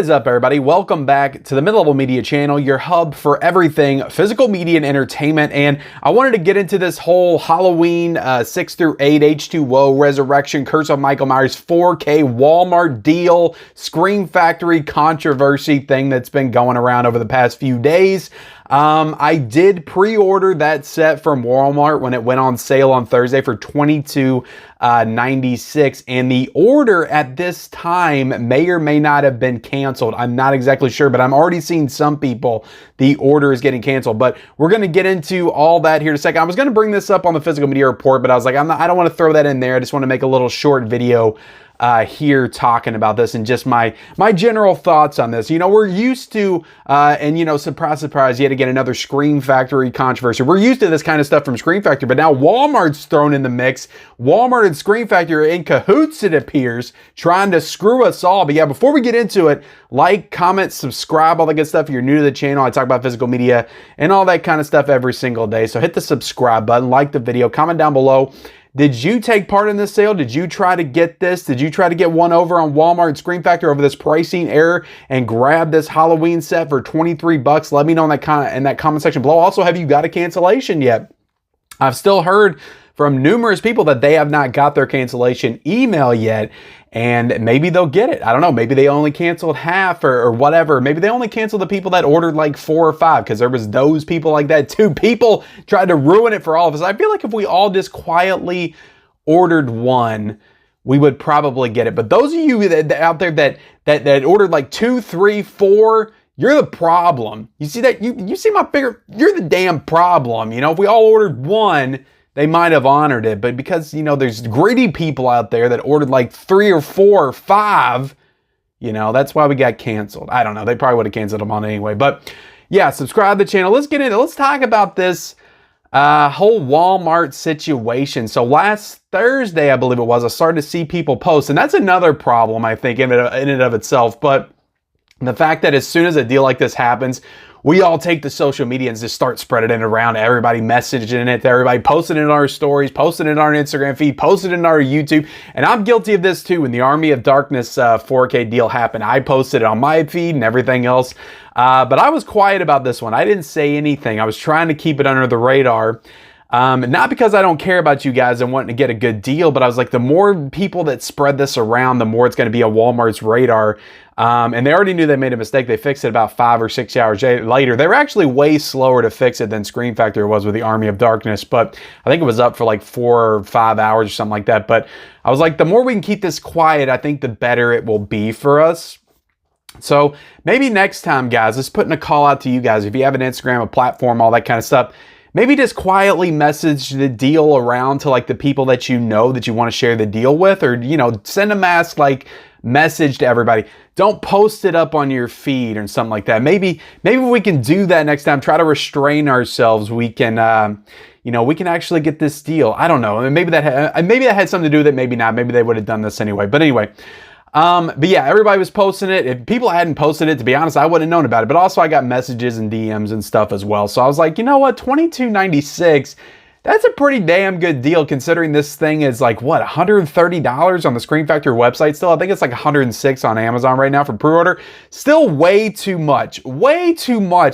What is up, everybody? Welcome back to the Mid-Level Media channel, your hub for everything physical media and entertainment. And I wanted to get into this whole Halloween 6 through 8 H2O Resurrection Curse of Michael Myers 4K Walmart deal Scream Factory controversy thing that's been going around over the past few days. I did pre-order that set from Walmart when it went on sale on Thursday for $22.96, and the order at this time may or may not have been canceled. I'm not exactly sure, but I'm already seeing some people, the order is getting canceled. But we're going to get into all that here in a second. I was going to bring this up on the Physical Media Report, but I was like, I don't want to throw that in there. I just want to make a little short video here talking about this and just my general thoughts on this. You know, we're used to, and you know, surprise, surprise, yet again, another Scream Factory controversy. We're used to this kind of stuff from Scream Factory, but now Walmart's thrown in the mix. Walmart and Scream Factory are in cahoots, it appears, trying to screw us all. But yeah, before we get into it, like, comment, subscribe, all that good stuff. If you're new to the channel, I talk about physical media and all that kind of stuff every single day. So hit the subscribe button, like the video, comment down below. Did you take part in this sale? Did you try to get this? Did you try to get one over on Walmart and Scream Factory over this pricing error and grab this Halloween set for 23 bucks? Let me know in that comment section below. Also, have you got a cancellation yet? I've still heard from numerous people that they have not got their cancellation email yet, and maybe they'll get it. I don't know. Maybe they only canceled half or whatever. Maybe they only canceled the people that ordered like 4 or 5, because there was those people like that too. People tried to ruin it for all of us. I feel like if we all just quietly ordered one, we would probably get it. But those of you that out there that ordered like 2, 3, 4, you're the problem. You see that? You see my figure? You're the damn problem. You know, if we all ordered one, they might have honored it, but because, you know, there's greedy people out there that ordered like 3 or 4 or 5, you know, that's why we got canceled. I don't know. They probably would have canceled them on anyway. But yeah, subscribe to the channel. Let's get into it. Let's talk about this whole Walmart situation. So last Thursday, I believe it was, I started to see people post, and that's another problem, I think, in and of itself. But the fact that as soon as a deal like this happens, we all take to social media and just start spreading it around. Everybody messaging it, everybody posting it in our stories, posting it in our Instagram feed, posting it in our YouTube. And I'm guilty of this too. When the Army of Darkness 4K deal happened, I posted it on my feed and everything else. But I was quiet about this one. I didn't say anything. I was trying to keep it under the radar. Not because I don't care about you guys and wanting to get a good deal, but I was like, the more people that spread this around, the more it's going to be on Walmart's radar. And they already knew they made a mistake. They fixed it about 5 or 6 hours later. They were actually way slower to fix it than Scream Factory was with the Army of Darkness, but I think it was up for like 4 or 5 hours or something like that. But I was like, the more we can keep this quiet, I think the better it will be for us. So maybe next time, guys, just putting a call out to you guys. If you have an Instagram, a platform, all that kind of stuff, maybe just quietly message the deal around to like the people that you know that you want to share the deal with, or, you know, send a mass like message to everybody. Don't post it up on your feed or something like that. Maybe we can do that next time. Try to restrain ourselves. We can, you know, we can actually get this deal. I don't know. Maybe that had something to do with it. Maybe not. Maybe they would have done this anyway. But anyway. But yeah, everybody was posting it. If people hadn't posted it, to be honest, I wouldn't have known about it. But also I got messages and DMs and stuff as well. So I was like, you know what, $22.96, that's a pretty damn good deal considering this thing is like, what, $130 on the Scream Factory website still? I think it's like $106 on Amazon right now for pre-order. Still way too much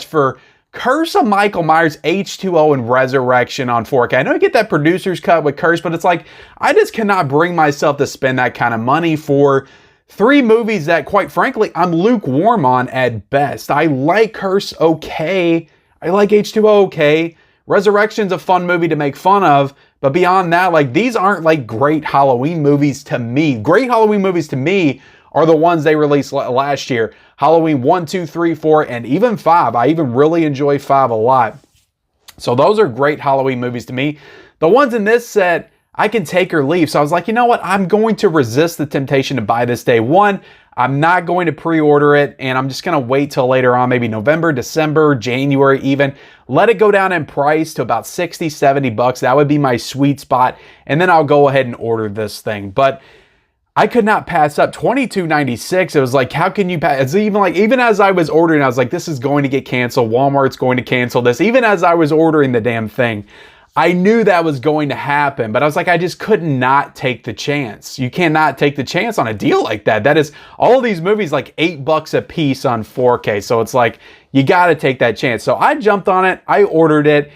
for Curse of Michael Myers H2O and Resurrection on 4K. I know you get that producer's cut with Curse, but it's like, I just cannot bring myself to spend that kind of money for 3 movies that, quite frankly, I'm lukewarm on at best. I like Curse okay. I like H2O okay. Resurrection's a fun movie to make fun of, but beyond that, like, these aren't like great Halloween movies to me. Great Halloween movies to me are the ones they released last year. Halloween 1, 2, 3, 4, and even 5. I even really enjoy 5 a lot. So those are great Halloween movies to me. The ones in this set, I can take or leave. So I was like, you know what? I'm going to resist the temptation to buy this day one. I'm not going to pre-order it, and I'm just going to wait till later on, maybe November, December, January even. Let it go down in price to about 60, 70 bucks. That would be my sweet spot, and then I'll go ahead and order this thing. But I could not pass up $22.96. It was like, how can you pass? It's even as I was ordering, I was like, this is going to get canceled. Walmart's going to cancel this. Even as I was ordering the damn thing, I knew that was going to happen, but I was like, I just could not take the chance. You cannot take the chance on a deal like that. That is, all of these movies like $8 a piece on 4K. So it's like, you got to take that chance. So I jumped on it. I ordered it.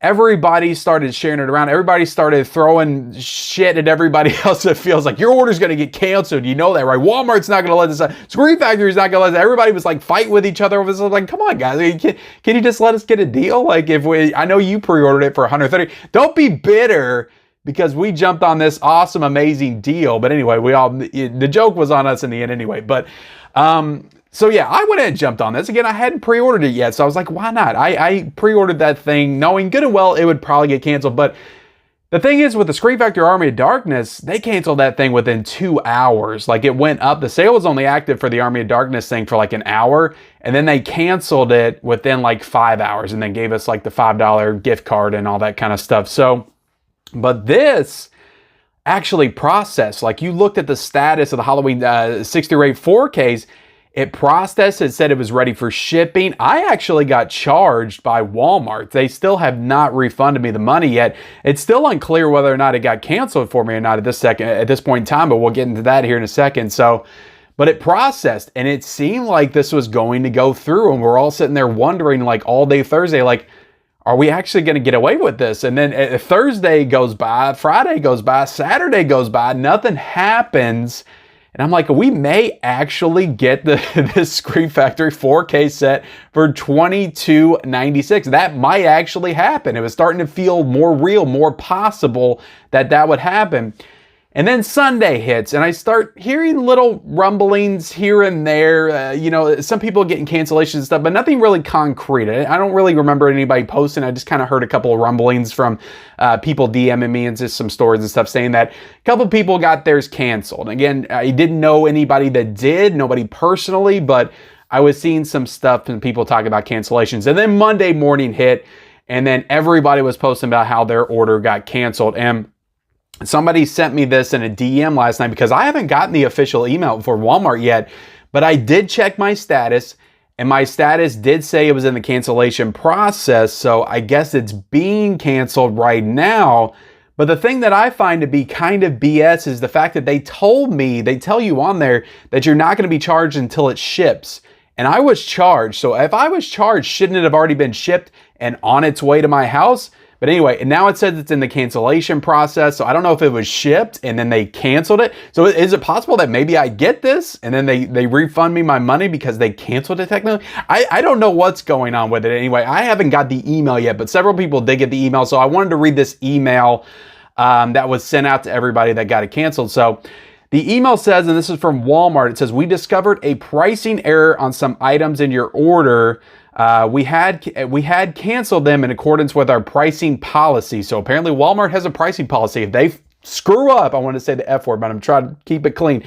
Everybody started sharing it around. Everybody started throwing shit at everybody else that feels like your order's going to get canceled. You know that, right? Walmart's not going to let this out. Screen Factory's not going to let this out. Everybody was like fighting with each other over this. I was like, come on, guys. Can you just let us get a deal? Like I know you pre-ordered it for $130. Don't be bitter because we jumped on this awesome, amazing deal. But anyway, the joke was on us in the end anyway. But, so yeah, I went ahead and jumped on this. Again, I hadn't pre-ordered it yet, so I was like, why not? I pre-ordered that thing knowing good and well it would probably get canceled. But the thing is, with the Screen Factory Army of Darkness, they canceled that thing within 2 hours. Like, it went up. The sale was only active for the Army of Darkness thing for like an hour, and then they canceled it within like 5 hours, and then gave us like the $5 gift card and all that kind of stuff. So, but this actually processed. Like, you looked at the status of the Halloween 6-8 4Ks, it processed, it said it was ready for shipping. I actually got charged by Walmart. They still have not refunded me the money yet. It's still unclear whether or not it got canceled for me or not at this point in time, but we'll get into that here in a second. So, but it processed, and it seemed like this was going to go through, and we're all sitting there wondering, like, all day Thursday, like, are we actually going to get away with this? And then Thursday goes by, Friday goes by, Saturday goes by, nothing happens. And I'm like, we may actually get this Screen Factory 4K set for $22.96. That might actually happen. It was starting to feel more real, more possible that would happen. And then Sunday hits, and I start hearing little rumblings here and there. Some people getting cancellations and stuff, but nothing really concrete. I don't really remember anybody posting. I just kind of heard a couple of rumblings from people DMing me and just some stories and stuff saying that a couple of people got theirs canceled. Again, I didn't know anybody that did, nobody personally, but I was seeing some stuff and people talking about cancellations. And then Monday morning hit, and then everybody was posting about how their order got canceled. And somebody sent me this in a DM last night because I haven't gotten the official email for Walmart yet, but I did check my status, and my status did say it was in the cancellation process, so I guess it's being canceled right now. But the thing that I find to be kind of BS is the fact that they tell you on there that you're not going to be charged until it ships. And I was charged, so if I was charged, shouldn't it have already been shipped and on its way to my house? But anyway, and now it says it's in the cancellation process. So I don't know if it was shipped and then they canceled it. So is it possible that maybe I get this and then they refund me my money because they canceled it technically? I don't know what's going on with it. Anyway, I haven't got the email yet, but several people did get the email. So I wanted to read this email that was sent out to everybody that got it canceled. So the email says, and this is from Walmart, it says, we discovered a pricing error on some items in your order. We had canceled them in accordance with our pricing policy. So apparently Walmart has a pricing policy. If they screw up, I want to say the F word, but I'm trying to keep it clean.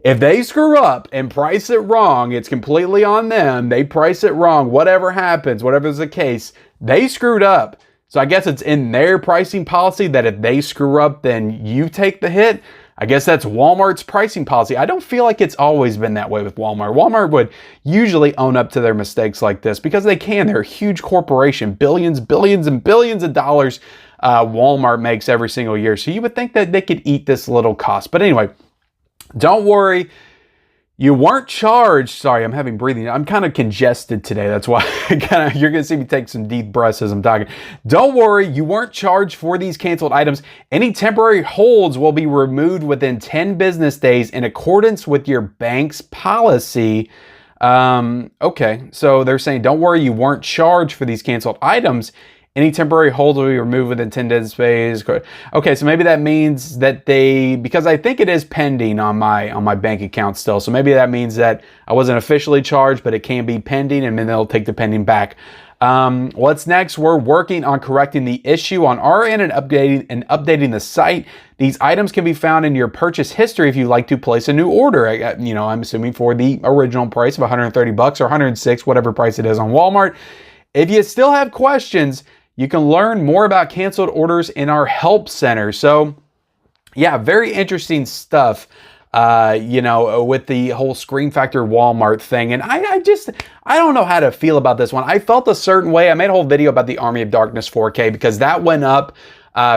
If they screw up and price it wrong, it's completely on them. They price it wrong. Whatever happens, whatever's the case, they screwed up. So I guess it's in their pricing policy that if they screw up, then you take the hit. I guess that's Walmart's pricing policy. I don't feel like it's always been that way with Walmart. Walmart would usually own up to their mistakes like this because they can. They're a huge corporation. Billions and billions of dollars Walmart makes every single year. So you would think that they could eat this little cost. But anyway, don't worry. You weren't charged. Sorry, I'm having breathing. I'm kind of congested today. That's why you're going to see me take some deep breaths as I'm talking. Don't worry, you weren't charged for these canceled items. Any temporary holds will be removed within 10 business days in accordance with your bank's policy. Okay, so they're saying, don't worry, you weren't charged for these canceled items. Any temporary holds will be removed within 10 business days. Okay, so maybe that means that because I think it is pending on my bank account still. So maybe that means that I wasn't officially charged, but it can be pending, and then they'll take the pending back. What's next? We're working on correcting the issue on our end and updating the site. These items can be found in your purchase history if you'd like to place a new order. I'm assuming for the original price of $130 or $106, whatever price it is on Walmart. If you still have questions, you can learn more about canceled orders in our help center. So yeah, very interesting stuff. you know, with the whole Scream Factory Walmart thing. And I don't know how to feel about this one. I felt a certain way. I made a whole video about the Army of Darkness 4K because that went up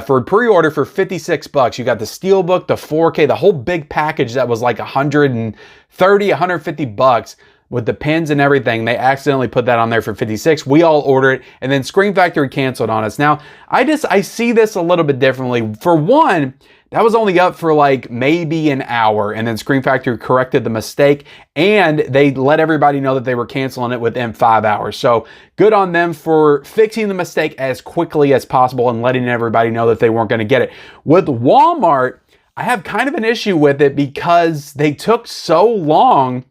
for pre-order for $56. You got the Steelbook, the 4K, the whole big package that was like $130, $150 with the pins and everything. They accidentally put that on there for $56. We all ordered it, and then Scream Factory canceled on us. Now, I see this a little bit differently. For one, that was only up for like maybe an hour, and then Scream Factory corrected the mistake, and they let everybody know that they were canceling it within 5 hours. So good on them for fixing the mistake as quickly as possible and letting everybody know that they weren't going to get it. With Walmart, I have kind of an issue with it because they took so long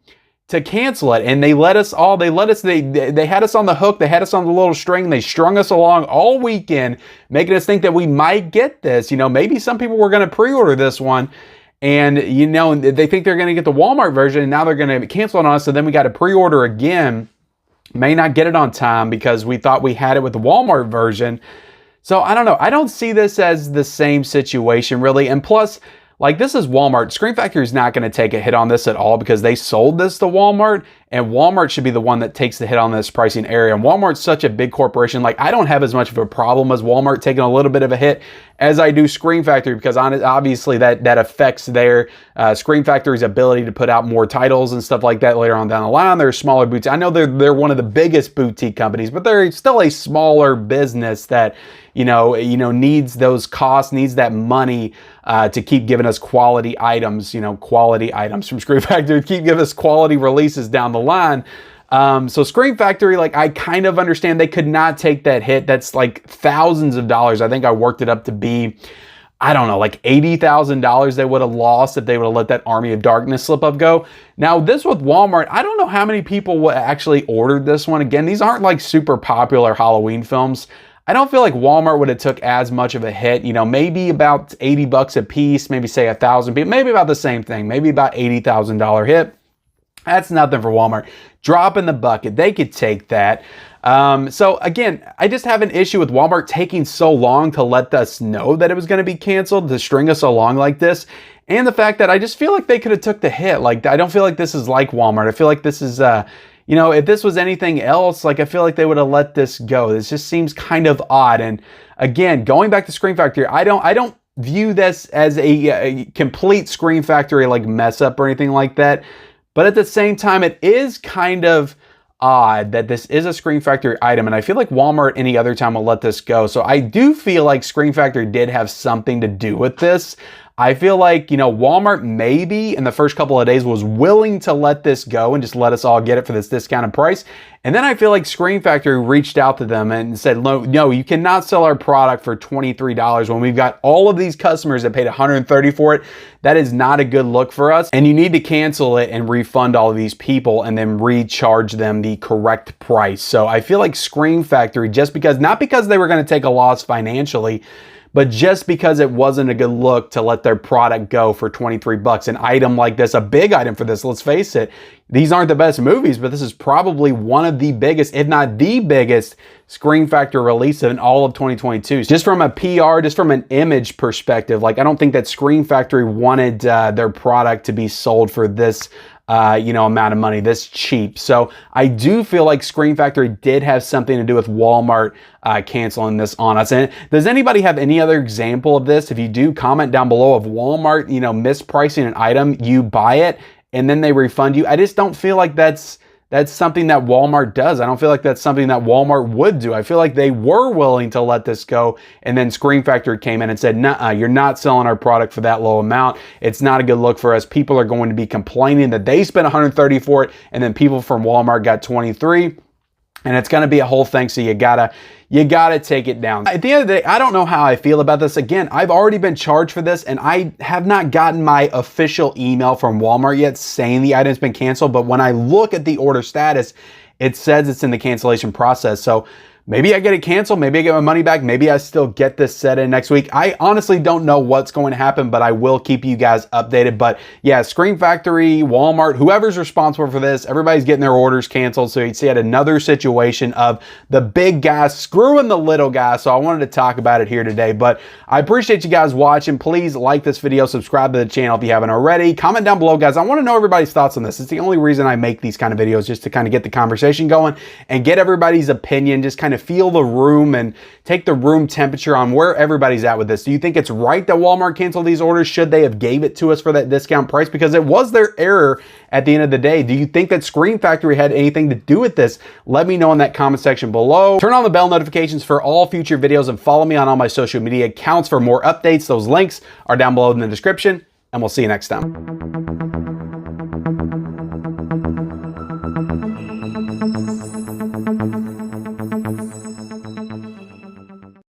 to cancel it, and they had us on the hook, they had us on the little string, they strung us along all weekend, making us think that we might get this. You know, maybe some people were going to pre-order this one, and you know, they think they're going to get the Walmart version, and now they're going to cancel it on us, so then we got to pre-order again. May not get it on time because we thought we had it with the Walmart version. So I don't know, I don't see this as the same situation really, and plus, like, this is Walmart. Scream Factory is not going to take a hit on this at all because they sold this to Walmart, and Walmart should be the one that takes the hit on this pricing area. And Walmart's such a big corporation. Like, I don't have as much of a problem as Walmart taking a little bit of a hit as I do Scream Factory, because obviously that affects their Scream Factory's ability to put out more titles and stuff like that later on down the line. They're smaller boutique. I know they're one of the biggest boutique companies, but they're still a smaller business that you know needs those costs, needs that money to keep giving us quality items, quality items from Scream Factory, keep giving us quality releases down the line. So Scream Factory, like, I kind of understand they could not take that hit. That's like thousands of dollars. I think I worked it up to be, I don't know, like $80,000 they would have lost if they would have let that Army of Darkness slip up go. Now this with Walmart, I don't know how many people actually ordered this one. Again, these aren't like super popular Halloween films. I don't feel like Walmart would have took as much of a hit, maybe about $80 a piece, maybe say 1,000 people, maybe about the same thing, maybe about $80,000 hit. That's nothing for Walmart. Drop in the bucket. They could take that. So again, I just have an issue with Walmart taking so long to let us know that it was going to be canceled, to string us along like this. And the fact that I just feel like they could have took the hit. Like, I don't feel like this is like Walmart. I feel like this is, if this was anything else, like, I feel like they would have let this go. This just seems kind of odd. And again, going back to Scream Factory, I don't view this as a complete Scream Factory like mess up or anything like that. But at the same time, it is kind of odd that this is a Scream Factory item, and I feel like Walmart any other time will let this go. So I do feel like Scream Factory did have something to do with this. I feel like, Walmart maybe in the first couple of days was willing to let this go and just let us all get it for this discounted price. And then I feel like Scream Factory reached out to them and said, no, you cannot sell our product for $23 when we've got all of these customers that paid $130 for it. That is not a good look for us. And you need to cancel it and refund all of these people and then recharge them the correct price. So I feel like Scream Factory, not because they were going to take a loss financially, but just because it wasn't a good look to let their product go for $23. An item like this, a big item for this, let's face it, these aren't the best movies, but this is probably one of the biggest, if not the biggest, Scream Factory release in all of 2022. Just from a PR, just from an image perspective, like, I don't think that Scream Factory wanted their product to be sold for this amount of money, this cheap. So I do feel like Scream Factory did have something to do with Walmart canceling this on us. And does anybody have any other example of this? If you do, comment down below of Walmart, mispricing an item, you buy it, and then they refund you. I just don't feel like that's something that Walmart does. I don't feel like that's something that Walmart would do. I feel like they were willing to let this go, and then Scream Factory came in and said, "Nuh-uh, you're not selling our product for that low amount. It's not a good look for us. People are going to be complaining that they spent $130 for it, and then people from Walmart got $23. And it's going to be a whole thing, so you gotta take it down. At the end of the day, I don't know how I feel about this. Again, I've already been charged for this, and I have not gotten my official email from Walmart yet saying the item's been canceled. But when I look at the order status, it says it's in the cancellation process. So Maybe I get it canceled. Maybe I get my money back. Maybe I still get this set in next week. I honestly don't know what's going to happen, but I will keep you guys updated. But yeah, Screen Factory, Walmart, whoever's responsible for this, everybody's getting their orders canceled. So you see yet another situation of the big guys screwing the little guys. So I wanted to talk about it here today. But I appreciate you guys watching. Please like this video, subscribe to the channel if you haven't already. Comment down below, guys. I want to know everybody's thoughts on this. It's the only reason I make these kind of videos, just to kind of get the conversation going and get everybody's opinion, just kind of feel the room and take the room temperature on where everybody's at with this. Do you think it's right that Walmart canceled these orders? Should they have gave it to us for that discount price? Because it was their error at the end of the day. Do you think that Screen Factory had anything to do with this? Let me know in that comment section below. Turn on the bell notifications for all future videos and follow me on all my social media accounts for more updates. Those links are down below in the description, and we'll see you next time.